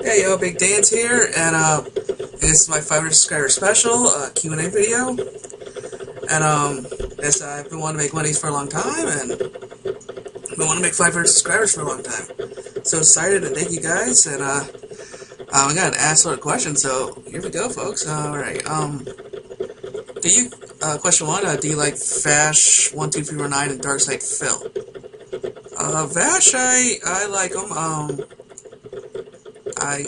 Hey yo, Big Danz here, and this is my 500 subscriber special Q&A video. And yes, I've been wanting to make one of these for a long time, and I've been wanting to make 500 subscribers for a long time. So excited, and thank you guys. And I got an assload of questions, so here we go, folks. All right. Question one: do you like Vash 12319 and Darkside Phil? Vash, I like him. I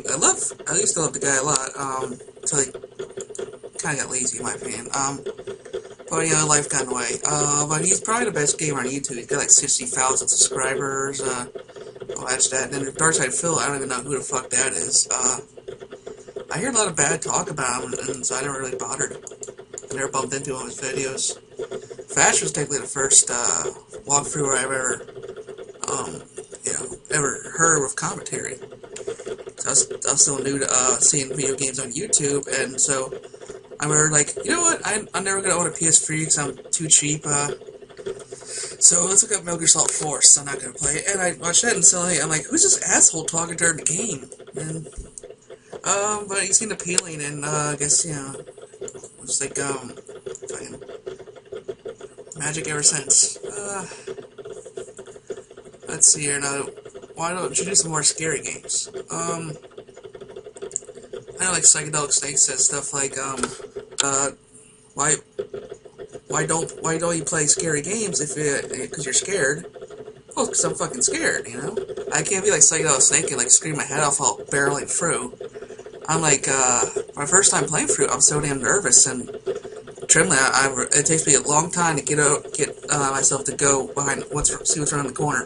used to love the guy a lot, until he kind of got lazy, in my opinion, but, you know, life got in the way, but he's probably the best gamer on YouTube. He's got, like, 60,000 subscribers, I'll watch that, and then Darkside Phil, I don't even know who the fuck that is. I hear a lot of bad talk about him, and so I never really bothered. I never bumped into him in his videos. Vash was technically the first, walkthrough I've ever, ever heard with commentary. I was still new to seeing video games on YouTube, and so I remember, like, you know what, I'm never going to own a PS3 because I'm too cheap, so let's look up Metal Gear Solid 4, so I'm not going to play it, and I watched that, and suddenly I'm like, who's this asshole talking during the game? And, but he seemed appealing, and, I guess, you know, it's like, fucking magic ever since. Let's see here, now, why don't you do some more scary games? I know, like, Psychedelic Snake says stuff like, why don't you play scary games because you're scared? Well, because I'm fucking scared, you know? I can't be like Psychedelic Snake and, like, scream my head off while barreling through. I'm like, my first time playing through, I'm so damn nervous and trembling. It takes me a long time to get myself to go behind, see what's around the corner.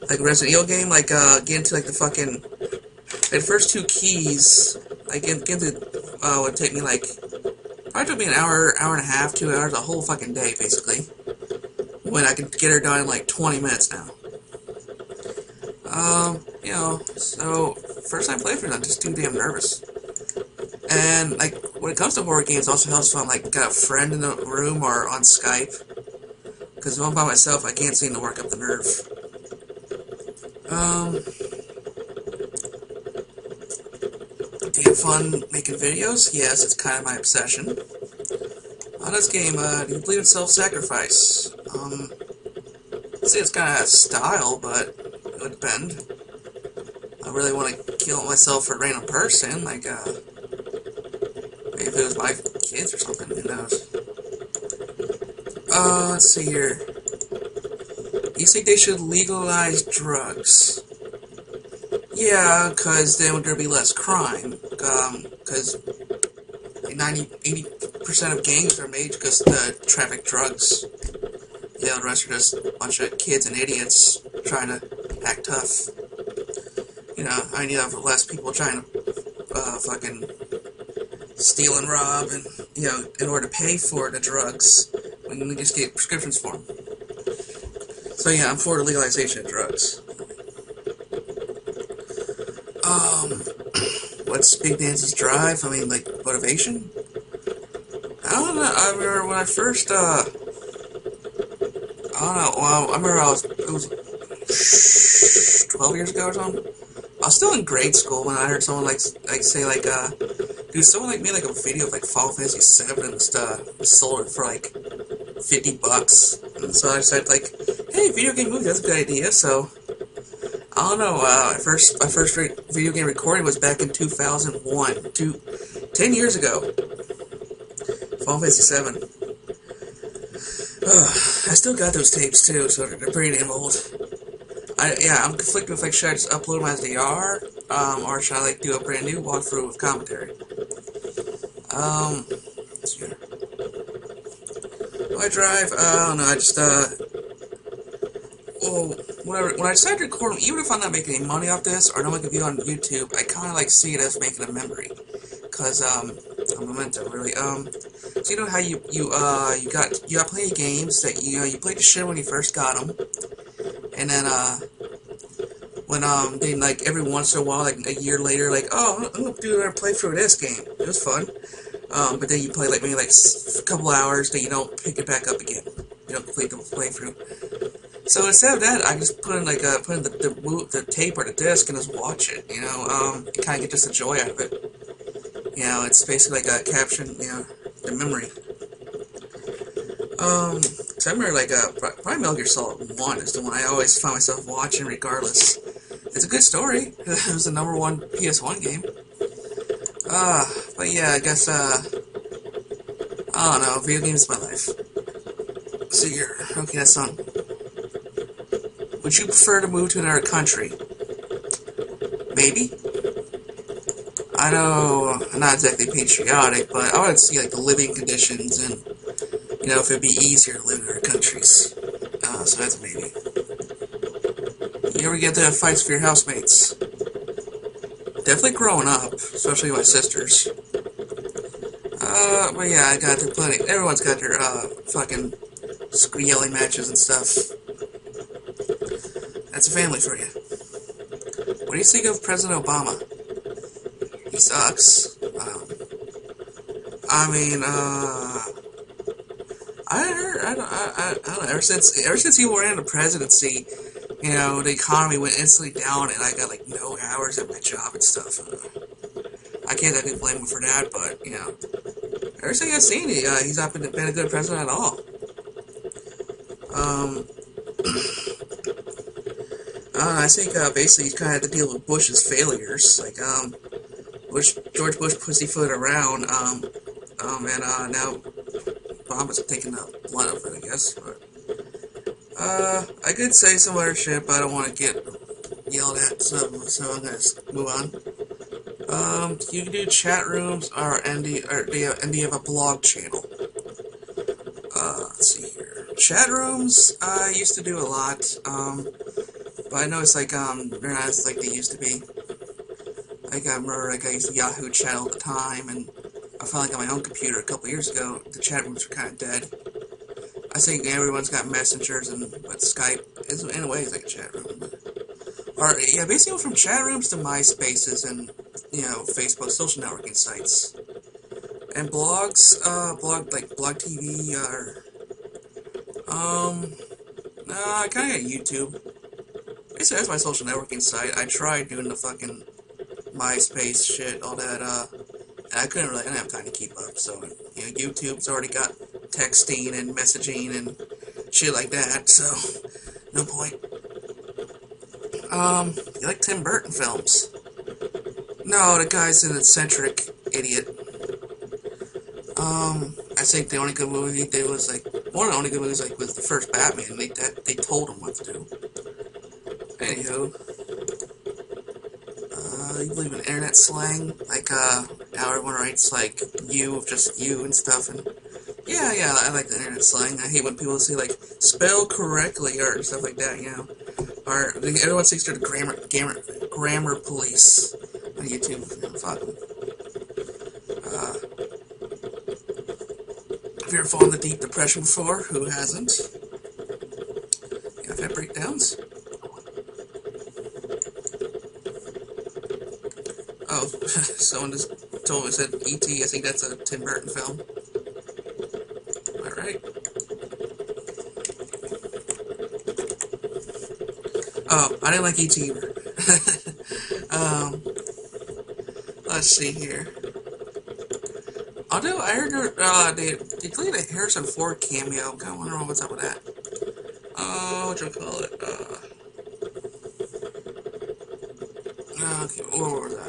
Like Resident Evil game, like, get into, like, the fucking, like, the first two keys, like, get into, would take me, like, probably took me an hour and a half, 2 hours, a whole fucking day, basically, when I could get her done in, like, 20 minutes now. You know, so, first time playthrough, I'm just too damn nervous. And, like, when it comes to horror games, it also helps if I'm, like, got a friend in the room or on Skype, because if I'm by myself, I can't seem to work up the nerve. Do you have fun making videos? Yes, it's kind of my obsession. On this game, do you believe in self-sacrifice? I'd say it's kind of style, but it would depend. I really want to kill myself for a random person, like, maybe if it was my kids or something, who knows. Let's see here. You think they should legalize drugs? Yeah, because then there'd be less crime. Because like 80% of gangs are made because the traffic drugs. Yeah, the rest are just a bunch of kids and idiots trying to act tough. You know, I need to have less people trying to fucking steal and rob, and, you know, in order to pay for the drugs, when we just get prescriptions for them. So yeah, I'm for the legalization of drugs. What's Big Danz's drive? I mean, like, motivation? I don't know, I remember when I first, I don't know, well, I remember it was 12 years ago or something. I was still in grade school when I heard someone, say, dude, someone, like, made, like, a video of, like, Final Fantasy 7 and sold it for, like, $50. And so I decided, like, hey, video game movie, that's a good idea, so, I don't know, my first video game recording was back in 2001, 10 years ago, Final Fantasy 7. I still got those tapes, too, so they're pretty damn old. I'm conflicted with, like, should I just upload them as they are, or should I, like, do a brand new walkthrough with commentary? Let's see here. Do I drive? I don't know, I just, well, whatever, when I decide to record them, even if I'm not making any money off this, or don't make a video on YouTube, I kinda, like, see it as making a memory. Cause, a memento, really, so you know how you got plenty of games that, you know, you played the shit when you first got them, and then, then, like, every once in a while, like, a year later, like, oh, I'm gonna do another playthrough of this game, it was fun, but then you play, like, maybe, like, a couple hours, then you don't pick it back up again, you don't complete the playthrough. So instead of that, I just put in the tape or the disc and just watch it. You know, kind of get just the joy out of it. You know, it's basically like a caption. You know, the memory. So I remember probably Metal Gear Solid 1 is the one I always find myself watching regardless. It's a good story. It was the #1 PS1 game. But yeah, I guess, I don't know, video games is my life. So here, okay, that's on. Would you prefer to move to another country? Maybe? I know I'm not exactly patriotic, but I want to see, like, the living conditions and, you know, if it'd be easier to live in other countries. So that's a maybe. You ever get to fights for your housemates? Definitely growing up, especially my sisters. But yeah, I got their plenty. Everyone's got their, fucking yelling matches and stuff. That's a family for you. What do you think of President Obama? He sucks. I mean, I don't know, ever since he ran the presidency, you know, the economy went instantly down, and I got, like, no hours at my job and stuff. I can't exactly blame him for that, but, you know, ever since I've seen it, he's not been a good president at all. I think, basically, he's kind of had to deal with Bush's failures, like, George Bush pussyfooted around, and now Obama's taking the blood of it, I guess, but, I could say some other shit, but I don't want to get yelled at, so I'm gonna move on. You can do chat rooms, do you have a blog channel? Let's see here. Chat rooms, I used to do a lot, but I know it's like, they're not as like they used to be. Like, I remember, like, I used to Yahoo chat all the time, and I finally got my own computer a couple years ago. The chat rooms were kind of dead. I think everyone's got messengers, but Skype is, in a way, is like a chat room. Or, yeah, basically from chat rooms to MySpaces and, you know, Facebook, social networking sites. And blogs, Blog TV, or, I kinda got YouTube. Basically, that's my social networking site. I tried doing the fucking MySpace shit, all that, and I didn't have time to keep up, so, you know, YouTube's already got texting and messaging and shit like that, so, no point. You like Tim Burton films? No, the guy's an eccentric idiot. I think the only good movie he did was, like, one of the only good movies, like, was the first Batman. They told him what to do. Anywho, you believe in internet slang? Like, how everyone writes, like, you of just you and stuff, and yeah, I like the internet slang. I hate when people say, like, spell correctly or stuff like that, you know. Or, everyone thinks they're the grammar police on YouTube. You know, fuck them. Have you ever fallen into deep depression before? Who hasn't? Yeah, I've had breakdowns. Oh, someone just told me, said E.T., I think that's a Tim Burton film. Alright. Oh, I didn't like E.T. either. Let's see here. Although, I heard they deleted a Harrison Ford cameo. I'm kind of wondering what's up with that. Whatchamacallit, okay, where was I?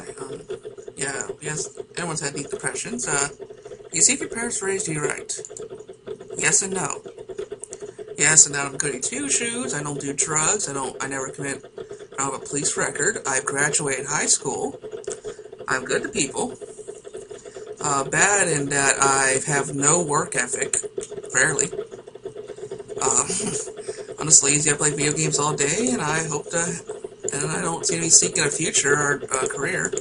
Yeah, yes, everyone's had deep depressions. You see if your parents raised you right? Yes and no. Yes, and I'm goody two-shoes, I don't do drugs, I don't have a police record, I've graduated high school, I'm good to people. Bad in that I have no work ethic, rarely. I'm just lazy, I play video games all day, and I don't seem to be seeking a future or a career.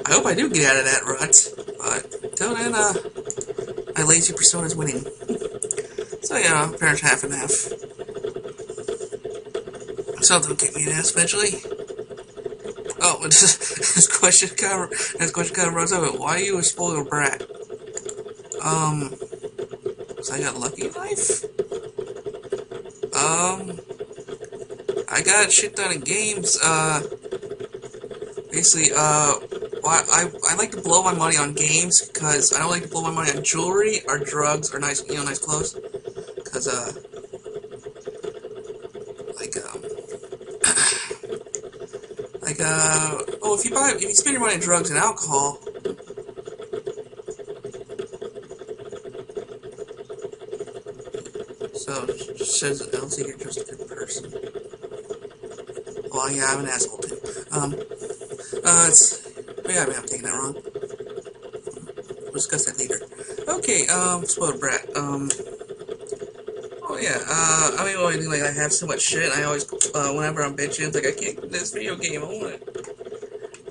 I hope I do get out of that rut, but until then, my lazy persona is winning. So yeah, parents half and half. Something will kick me in the ass eventually. Oh, this question kind of rose up. Why are you a spoiled brat? So I got lucky in life? I got shit done in games. Basically, well, I like to blow my money on games because I don't like to blow my money on jewelry or drugs or nice, nice clothes. Because, like, oh, if you spend your money on drugs and alcohol, so it says, I don't think you're just a good person. Well, yeah, I'm an asshole too. Yeah, I'm taking that wrong. We'll discuss that later. Okay, spoiled brat. Oh yeah, I mean, well, like, I have so much shit, I always, whenever I'm bitching, it's like, I can't get this video game, I want it.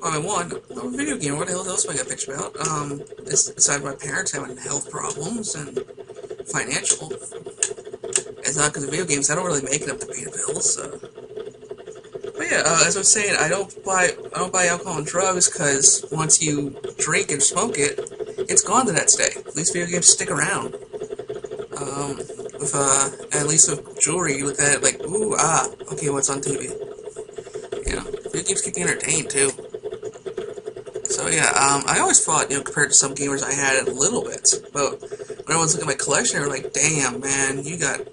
Well, I want a video game, what the hell else am I gonna bitch about? Aside my parents having health problems and financial. It's not because of video games, I don't really make enough to pay the bills, so. But yeah, as I was saying, I don't buy alcohol and drugs because once you drink and smoke it, it's gone the next day. These video games stick around. At least with jewelry, you look at it like, ooh, okay, what's on TV? You know, video games keep you entertained too. So yeah, I always thought, compared to some gamers, I had it a little bit, but when I was looking at my collection, they were like, damn, man, you got a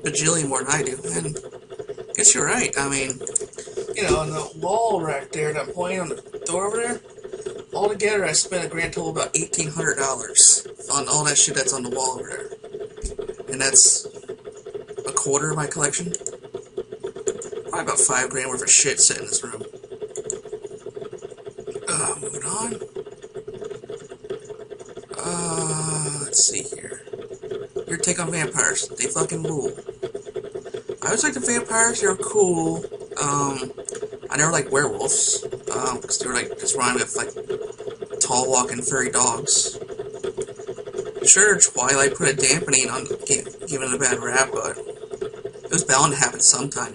bajillion more than I do, and I guess you're right. I mean, on the wall right there that I'm pointing on the door over there, altogether I spent a grand total of about $1,800 on all that shit that's on the wall over there. And that's a quarter of my collection. Probably about $5 grand worth of shit sitting in this room. Moving on. Let's see here. Your take on vampires. They fucking rule. I always liked the vampires, they were cool. I never liked werewolves, because they were like, just rhyme with like tall walking furry dogs. Sure, Twilight put a dampening on giving it a bad rap, but it was bound to happen sometime.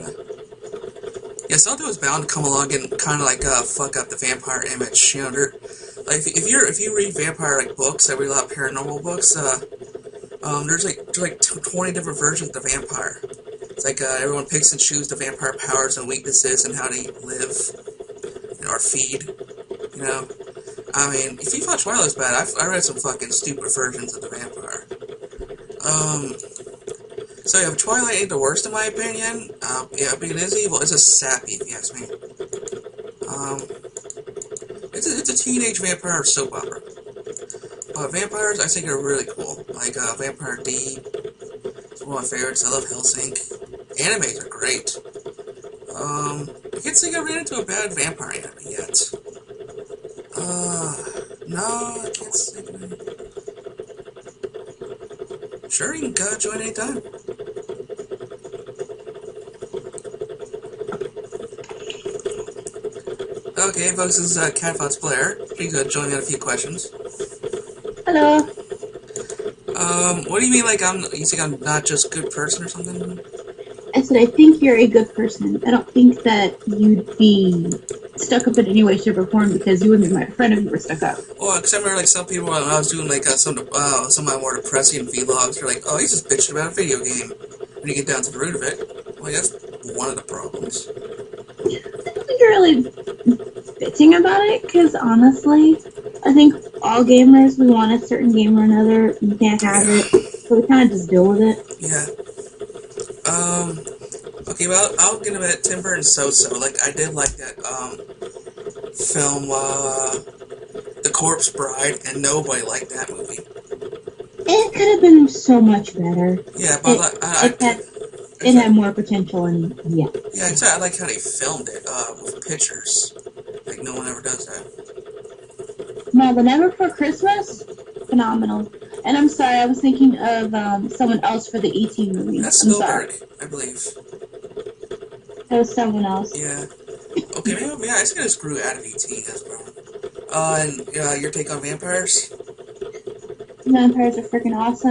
Yeah, something was bound to come along and kind of like fuck up the vampire image. Like if you read vampire like books, I read a lot of paranormal books. There's like 20 different versions of the vampire. It's like everyone picks and chooses the vampire powers and weaknesses and how they live or feed. I mean, if you thought Twilight was bad, I read some fucking stupid versions of the vampire. So yeah, Twilight ain't the worst in my opinion. Yeah, but it is evil. It's just sappy, if you ask me. It's a teenage vampire soap opera. But vampires, I think, are really cool. Like, Vampire D. It's one of my favorites. I love Hellsink. Animes are great. I can't think I ran into a bad vampire anime yet. No, I can't think of it. Sure, you can join anytime. Okay, folks, this is Catfox Blair. Please join me on a few questions. Hello. What do you mean, like, you think I'm not just a good person or something? I said I think you're a good person. I don't think that you'd be stuck up in any way, shape, or form because you wouldn't be my friend if you were stuck up. Well, because I remember, like, some people, when I was doing, like, some of my more depressing vlogs, they're like, oh, he's just bitching about a video game. When you get down to the root of it, well, that's one of the problems. I don't think you're really bitching about it, because honestly, I think all gamers, we want a certain game or another, you can't have it, so we kind of just deal with it. Yeah. Okay, well, I'll give him a Tim Burton so-so. Like, I did like that, film, The Corpse Bride, and nobody liked that movie. It could have been so much better. Yeah, but it had more potential, and yeah. Yeah, exactly. I like how they filmed it, with pictures. Like, no one ever does that. No, The Never Before Christmas, phenomenal. And I'm sorry, I was thinking of someone else for the E.T. movie. That's Spielberg, I believe. That was someone else. Yeah. Okay, maybe I just gotta screw out of E.T. as well. And your take on vampires? Vampires are freaking awesome.